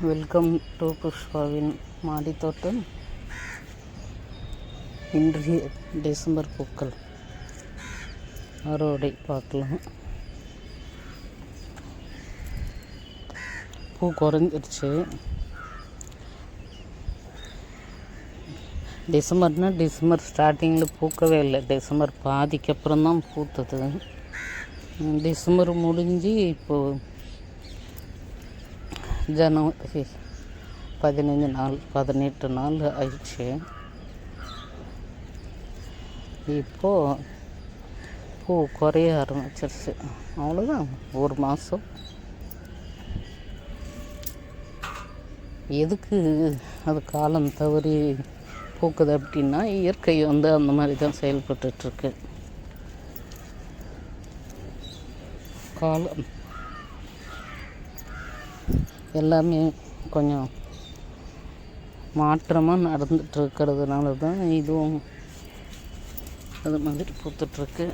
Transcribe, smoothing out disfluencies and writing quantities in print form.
Welcome to புஷ்பாவின் மாடித்தோட்டம். இன்றைய December பூக்கள் அறுவடை பார்க்கலாம். பூ குறைஞ்சிருச்சு. டிசம்பர் ஸ்டார்டிங்கில் பூக்கவே இல்லை. டிசம்பர் பாதிக்கு அப்புறம் தான் பூத்தது. டிசம்பர் முடிஞ்சு இப்போது ஜனவரி 18 நாள் ஆயிடுச்சு. இப்போது பூ குறைய ஆரம்பிச்சிருச்சு. அவ்வளோதான், ஒரு மாதம். எதுக்கு அது காலம் தவறி பூக்குது அப்படின்னா, இயற்கை அந்த மாதிரி தான் செயல்பட்டுருக்கு. காலம் எல்லாமே கொஞ்சம் மாற்றமாக நடந்துகிட்ருக்கிறதுனால தான் இதுவும் அது மாதிரி பூத்துட்ருக்கு.